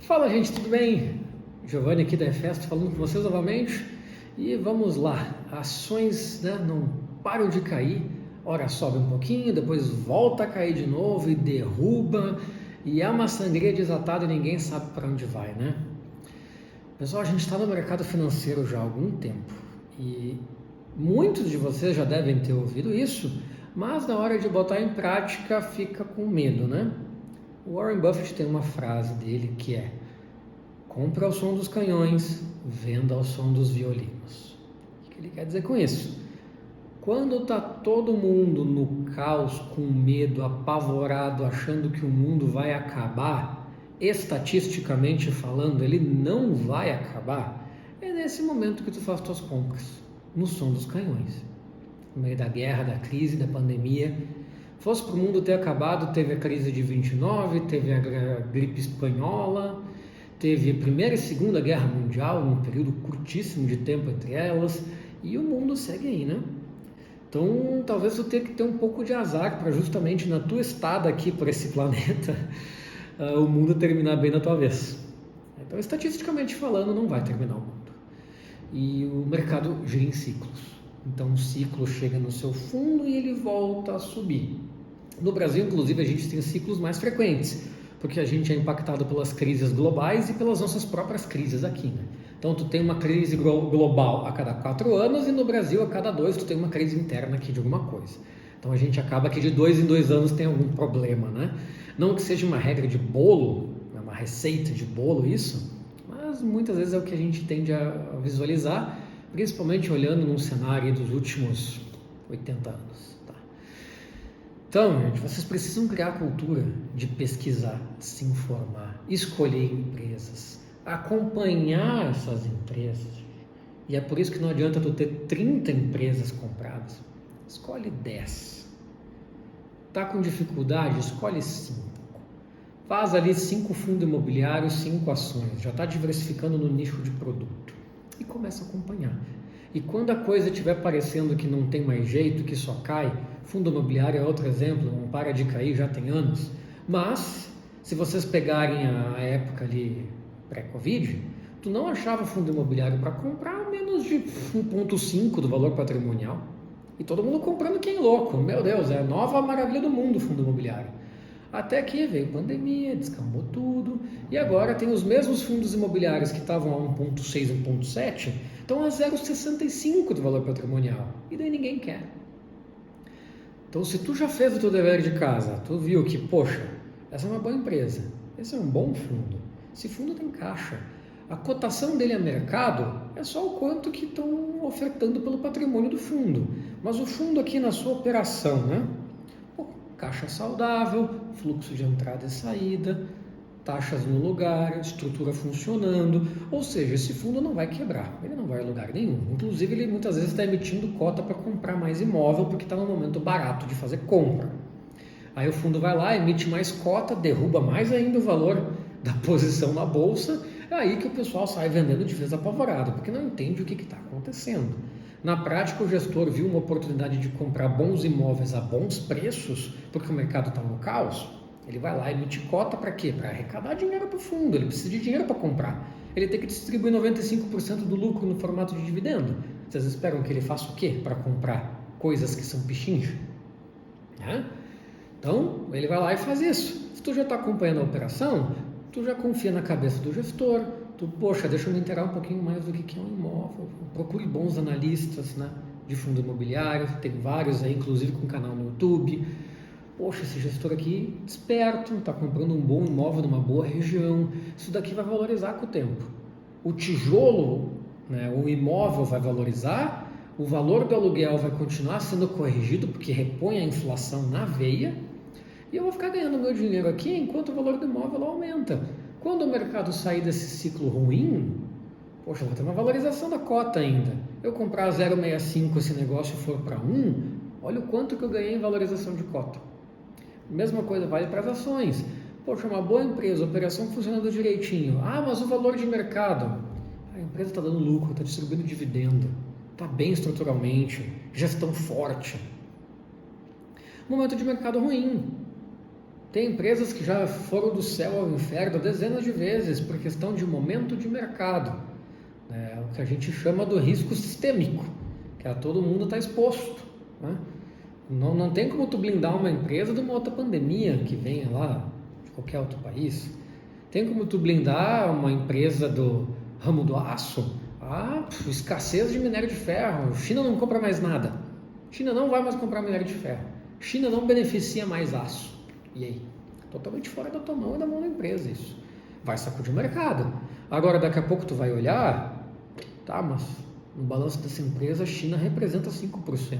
Fala, gente, tudo bem? Giovanni aqui da Efesto falando com vocês novamente. E vamos lá, ações, não param de cair, ora sobe um pouquinho, depois volta a cair de novo e derruba, e é uma sangria desatada e ninguém sabe para onde vai, né? Pessoal, a gente está no mercado financeiro já há algum tempo e muitos de vocês já devem ter ouvido isso, mas na hora de botar em prática fica com medo, né? O Warren Buffett tem uma frase dele que é: compra ao som dos canhões, venda ao som dos violinos. O que ele quer dizer com isso? Quando está todo mundo no caos, com medo, apavorado, achando que o mundo vai acabar, estatisticamente falando, ele não vai acabar, é nesse momento que tu faz tuas compras, no som dos canhões. No meio da guerra, da crise, da pandemia. Fosse para o mundo ter acabado, teve a crise de 29, teve a gripe espanhola, teve a Primeira e Segunda Guerra Mundial, um período curtíssimo de tempo entre elas, e o mundo segue aí, né? Então, talvez tu tenha que ter um pouco de azar para justamente na tua estada aqui por esse planeta, o mundo terminar bem na tua vez. Então, estatisticamente falando, não vai terminar o mundo. E o mercado gira em ciclos. Então, o ciclo chega no seu fundo e ele volta a subir. No Brasil, inclusive, a gente tem ciclos mais frequentes, porque a gente é impactado pelas crises globais e pelas nossas próprias crises aqui, né? Então, tu tem uma crise global a cada 4 anos e no Brasil, a cada 2, tu tem uma crise interna aqui de alguma coisa. Então, a gente acaba que de 2 em 2 anos tem algum problema, né? Não que seja uma regra de bolo, uma receita de bolo isso, mas muitas vezes é o que a gente tende a visualizar, principalmente olhando num cenário dos últimos 80 anos. Tá? Então, gente, vocês precisam criar a cultura de pesquisar, se informar, escolher empresas, acompanhar essas empresas. E é por isso que não adianta tu ter 30 empresas compradas. Escolhe 10. Tá com dificuldade? Escolhe 5. Faz ali 5 fundos imobiliários, 5 ações. Já está diversificando no nicho de produto. E começa a acompanhar. E quando a coisa estiver parecendo que não tem mais jeito, que só cai, fundo imobiliário é outro exemplo, não para de cair, já tem anos. Mas, se vocês pegarem a época ali pré-Covid, tu não achava fundo imobiliário para comprar menos de 1,5 do valor patrimonial. E todo mundo comprando que nem louco. Meu Deus, é a nova maravilha do mundo o fundo imobiliário. Até que veio pandemia, descambou tudo, e agora tem os mesmos fundos imobiliários que estavam a 1,6, 1,7, estão a 0,65 do valor patrimonial, e daí ninguém quer. Então, se tu já fez o teu dever de casa, tu viu que, poxa, essa é uma boa empresa, esse é um bom fundo, esse fundo tem caixa, a cotação dele a mercado é só o quanto que estão ofertando pelo patrimônio do fundo, mas o fundo aqui na sua operação, né? Caixa saudável, fluxo de entrada e saída, taxas no lugar, estrutura funcionando, ou seja, esse fundo não vai quebrar, ele não vai a lugar nenhum. Inclusive, ele muitas vezes está emitindo cota para comprar mais imóvel porque está no momento barato de fazer compra. Aí o fundo vai lá, emite mais cota, derruba mais ainda o valor da posição na bolsa, é aí que o pessoal sai vendendo de vez apavorado, porque não entende o que está acontecendo. Na prática, o gestor viu uma oportunidade de comprar bons imóveis a bons preços, porque o mercado está no caos. Ele vai lá e emite cota para quê? Para arrecadar dinheiro para o fundo. Ele precisa de dinheiro para comprar. Ele tem que distribuir 95% do lucro no formato de dividendo. Vocês esperam que ele faça o quê para comprar coisas que são pichincha? Então, ele vai lá e faz isso. Se tu já está acompanhando a operação, tu já confia na cabeça do gestor. Poxa, deixa eu me inteirar um pouquinho mais do que é um imóvel. Procure bons analistas, né, de fundo imobiliário, tem vários aí, inclusive com canal no YouTube. Poxa, esse gestor aqui, esperto, está comprando um bom imóvel numa boa região. Isso daqui vai valorizar com o tempo. O tijolo, né, o imóvel vai valorizar, o valor do aluguel vai continuar sendo corrigido, porque repõe a inflação na veia, e eu vou ficar ganhando meu dinheiro aqui enquanto o valor do imóvel aumenta. Quando o mercado sair desse ciclo ruim, poxa, vai ter uma valorização da cota ainda. Eu comprar 0,65 esse negócio for para 1, olha o quanto que eu ganhei em valorização de cota. Mesma coisa vale para as ações. Poxa, uma boa empresa, operação funcionando direitinho. Ah, mas o valor de mercado. A empresa está dando lucro, está distribuindo dividendo, está bem estruturalmente, gestão forte. Momento de mercado ruim. Tem empresas que já foram do céu ao inferno dezenas de vezes por questão de momento de mercado, né? O que a gente chama do risco sistêmico, que a todo mundo está exposto, né? Não tem como tu blindar uma empresa de uma outra pandemia que venha lá de qualquer outro país. Tem como tu blindar uma empresa do ramo do aço? Escassez de minério de ferro. China não compra mais nada. China não vai mais comprar minério de ferro. China não beneficia mais aço. E aí? Totalmente fora da tua mão e da mão da empresa isso. Vai sacudir o mercado. Agora, daqui a pouco tu vai olhar, tá, mas no balanço dessa empresa a China representa 5%.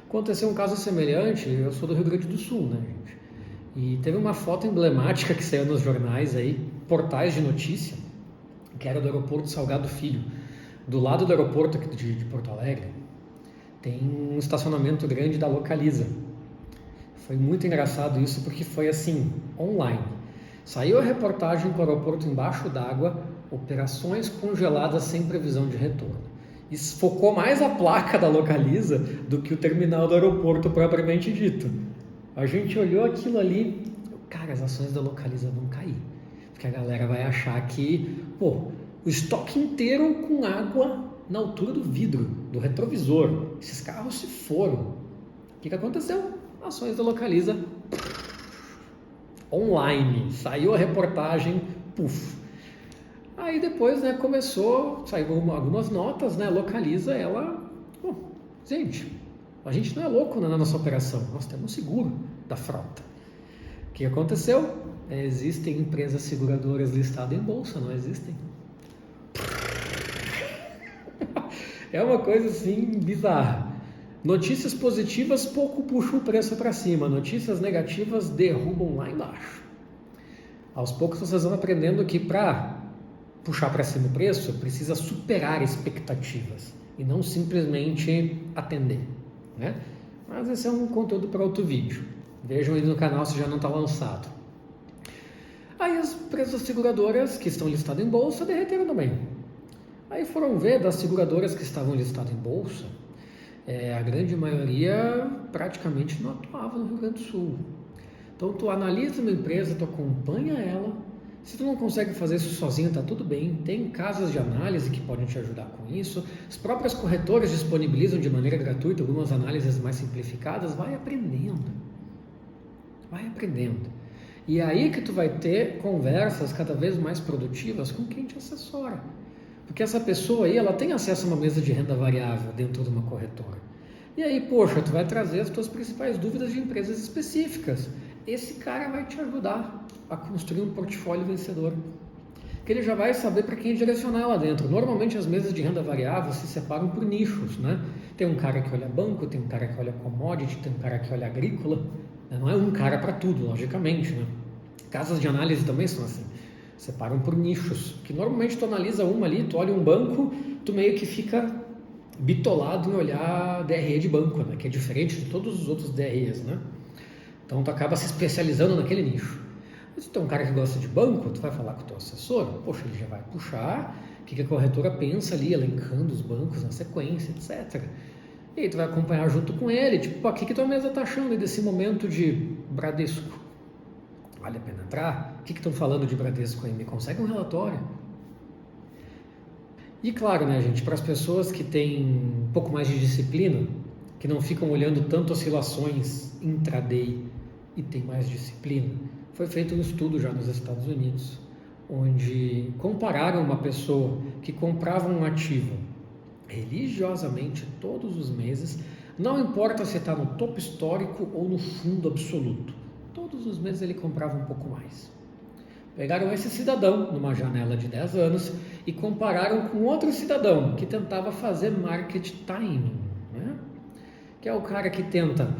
Aconteceu um caso semelhante, eu sou do Rio Grande do Sul, né, gente? E teve uma foto emblemática que saiu nos jornais aí, portais de notícia, que era do aeroporto Salgado Filho. Do lado do aeroporto de Porto Alegre, tem um estacionamento grande da Localiza. Foi muito engraçado isso, porque foi assim, online. Saiu a reportagem para o aeroporto embaixo d'água, operações congeladas sem previsão de retorno. Isso focou mais a placa da Localiza do que o terminal do aeroporto propriamente dito. A gente olhou aquilo ali, cara, as ações da Localiza vão cair. Porque a galera vai achar que, o estoque inteiro com água na altura do vidro, do retrovisor. Esses carros se foram. O que aconteceu? Ações da Localiza online. Saiu a reportagem, puf. Aí depois, né, saiu algumas notas, né, Localiza, gente, a gente não é louco na nossa operação, nós temos seguro da frota. O que aconteceu? Existem empresas seguradoras listadas em bolsa, não existem? É uma coisa assim bizarra. Notícias positivas pouco puxam o preço para cima, notícias negativas derrubam lá embaixo. Aos poucos vocês vão aprendendo que para puxar para cima o preço, precisa superar expectativas e não simplesmente atender, né? Mas esse é um conteúdo para outro vídeo. Vejam aí no canal se já não está lançado. Aí as empresas seguradoras que estão listadas em bolsa derreteram também. Aí foram ver das seguradoras que estavam listadas em bolsa, a grande maioria praticamente não atuava no Rio Grande do Sul. Então tu analisa uma empresa, tu acompanha ela. Se tu não consegue fazer isso sozinho, tá tudo bem. Tem casas de análise que podem te ajudar com isso. As próprias corretoras disponibilizam de maneira gratuita algumas análises mais simplificadas. Vai aprendendo. Vai aprendendo. E aí que tu vai ter conversas cada vez mais produtivas com quem te assessora. Porque essa pessoa aí, ela tem acesso a uma mesa de renda variável dentro de uma corretora. E aí, poxa, tu vai trazer as tuas principais dúvidas de empresas específicas. Esse cara vai te ajudar a construir um portfólio vencedor. Que ele já vai saber para quem direcionar lá dentro. Normalmente as mesas de renda variável se separam por nichos, né? Tem um cara que olha banco, tem um cara que olha commodity, tem um cara que olha agrícola. Não é um cara para tudo, logicamente, né? Casas de análise também são assim. Separam por nichos, que normalmente tu analisa uma ali, tu olha um banco, tu meio que fica bitolado em olhar DRE de banco, né? Que é diferente de todos os outros DREs, né? Então tu acaba se especializando naquele nicho. Mas se tu é um cara que gosta de banco, tu vai falar com o teu assessor, poxa, ele já vai puxar o que a corretora pensa ali, elencando os bancos na sequência, etc. E aí tu vai acompanhar junto com ele, tipo, o que tua mesa tá achando desse momento de Bradesco? Vale a pena entrar? O que estão falando de Bradesco aí? Me consegue um relatório? E claro, né, gente, para as pessoas que têm um pouco mais de disciplina, que não ficam olhando tanto oscilações intraday e tem mais disciplina, foi feito um estudo já nos Estados Unidos, onde compararam uma pessoa que comprava um ativo religiosamente todos os meses, não importa se está no topo histórico ou no fundo absoluto, todos os meses ele comprava um pouco mais. Pegaram esse cidadão numa janela de 10 anos e compararam com outro cidadão que tentava fazer market timing, né? Que é o cara que tenta,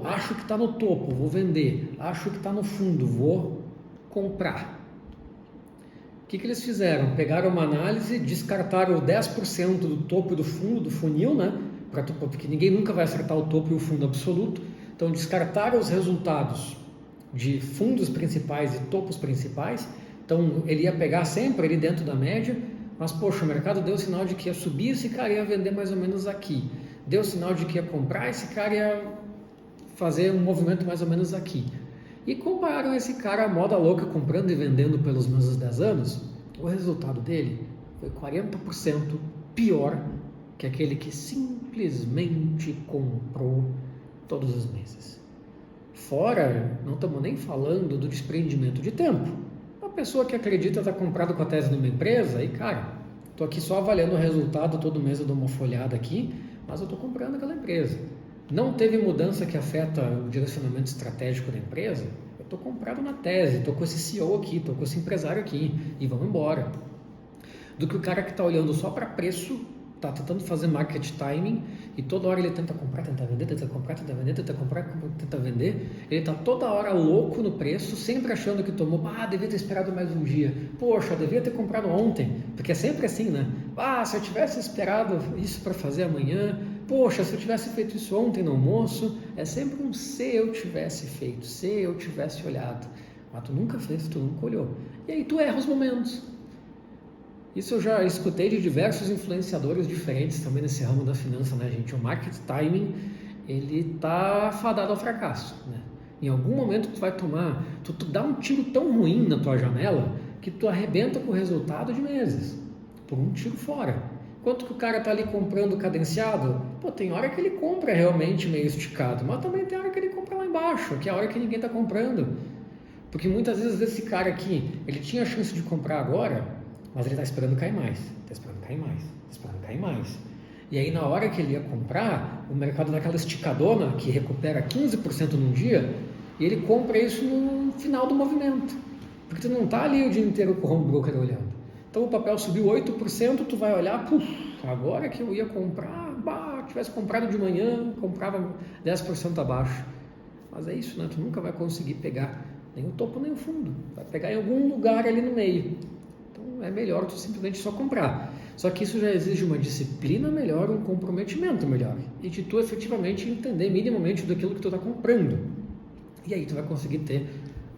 acho que está no topo, vou vender, acho que está no fundo, vou comprar. O que eles fizeram? Pegaram uma análise, descartaram 10% do topo e do fundo do funil, né? Porque ninguém nunca vai acertar o topo e o fundo absoluto. Então descartaram os resultados de fundos principais e topos principais. Então ele ia pegar sempre ali dentro da média, mas poxa, o mercado deu sinal de que ia subir, esse cara ia vender mais ou menos aqui. Deu sinal de que ia comprar, esse cara ia fazer um movimento mais ou menos aqui. e compararam esse cara à moda louca comprando e vendendo pelos mesmos 10 anos. O resultado dele foi 40% pior que aquele que simplesmente comprou todos os meses. Fora, não estamos nem falando do desprendimento de tempo. Uma pessoa que acredita estar comprado com a tese numa empresa e, cara, estou aqui só avaliando o resultado, todo mês eu dou uma folhada aqui, mas eu estou comprando aquela empresa. Não teve mudança que afeta o direcionamento estratégico da empresa, eu estou comprado na tese, estou com esse CEO aqui, estou com esse empresário aqui e vamos embora. Do que o cara que está olhando só para preço, está tentando fazer market timing e toda hora ele tenta comprar, tenta vender, tenta comprar, tenta vender, tenta comprar, tenta vender. Ele está toda hora louco no preço, sempre achando que tomou, devia ter esperado mais um dia. Poxa, devia ter comprado ontem, porque é sempre assim, né? Se eu tivesse esperado isso para fazer amanhã, poxa, se eu tivesse feito isso ontem no almoço, é sempre um se eu tivesse feito, se eu tivesse olhado. Mas tu nunca fez, tu nunca olhou. E aí tu erra os momentos. Isso eu já escutei de diversos influenciadores diferentes também nesse ramo da finança, né, gente? O market timing, ele tá fadado ao fracasso, né? Em algum momento tu vai tomar, tu dá um tiro tão ruim na tua janela que tu arrebenta com o resultado de meses, por um tiro fora. Enquanto que o cara tá ali comprando cadenciado, tem hora que ele compra realmente meio esticado, mas também tem hora que ele compra lá embaixo, que é a hora que ninguém tá comprando. Porque muitas vezes esse cara aqui, ele tinha a chance de comprar agora, mas ele está esperando cair mais, está esperando cair mais, está esperando cair mais. E aí na hora que ele ia comprar, o mercado dá aquela esticadona que recupera 15% num dia, e ele compra isso no final do movimento. Porque tu não está ali o dia inteiro com o home broker olhando. Então o papel subiu 8%, tu vai olhar, agora que eu ia comprar, tivesse comprado de manhã, comprava 10% abaixo. Mas é isso, né? Tu nunca vai conseguir pegar nem o topo nem o fundo. Vai pegar em algum lugar ali no meio. É melhor tu simplesmente só comprar. Só que isso já exige uma disciplina melhor, um comprometimento melhor. E de tu efetivamente entender minimamente daquilo que tu está comprando. E aí tu vai conseguir ter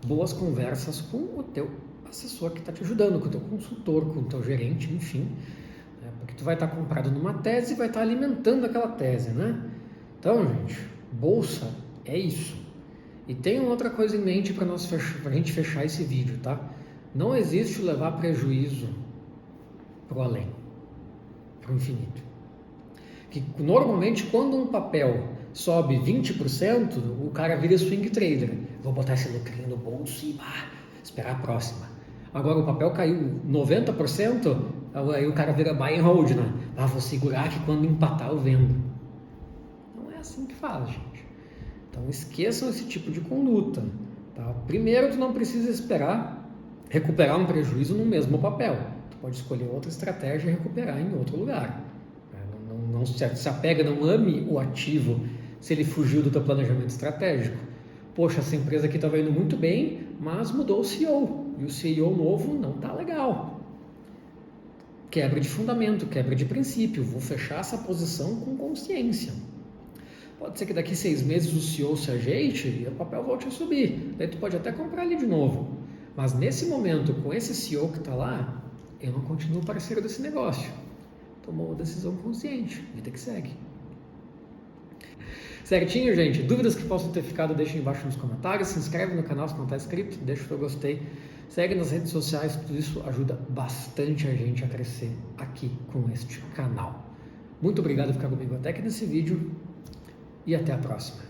boas conversas com o teu assessor que está te ajudando, com o teu consultor, com o teu gerente, enfim. Porque tu vai estar comprado numa tese e vai estar alimentando aquela tese, né? Então, gente, bolsa é isso. E tem outra coisa em mente para a gente fechar esse vídeo, tá? Não existe levar prejuízo para o além, para o infinito. Que normalmente quando um papel sobe 20%, o cara vira swing trader. Vou botar esse lucrinho no bolso e esperar a próxima. Agora o papel caiu 90%, aí o cara vira buy and hold, né? Vou segurar que quando empatar eu vendo. Não é assim que faz, gente. Então esqueçam esse tipo de conduta. Tá? Primeiro, tu não precisa esperar recuperar um prejuízo no mesmo papel. Tu pode escolher outra estratégia e recuperar em outro lugar. Não se apega, não ame o ativo se ele fugiu do teu planejamento estratégico. Poxa, essa empresa aqui estava indo muito bem, mas mudou o CEO. E o CEO novo não está legal. Quebra de fundamento, quebra de princípio. Vou fechar essa posição com consciência. Pode ser que daqui 6 meses o CEO se ajeite e o papel volte a subir. Daí tu pode até comprar ali de novo. Mas nesse momento, com esse CEO que está lá, eu não continuo parceiro desse negócio. Tomou uma decisão consciente, vida que segue. Certinho, gente? Dúvidas que possam ter ficado, deixem embaixo nos comentários. Se inscreve no canal se não está inscrito, deixa o teu gostei. Segue nas redes sociais, tudo isso ajuda bastante a gente a crescer aqui com este canal. Muito obrigado por ficar comigo até aqui nesse vídeo e até a próxima.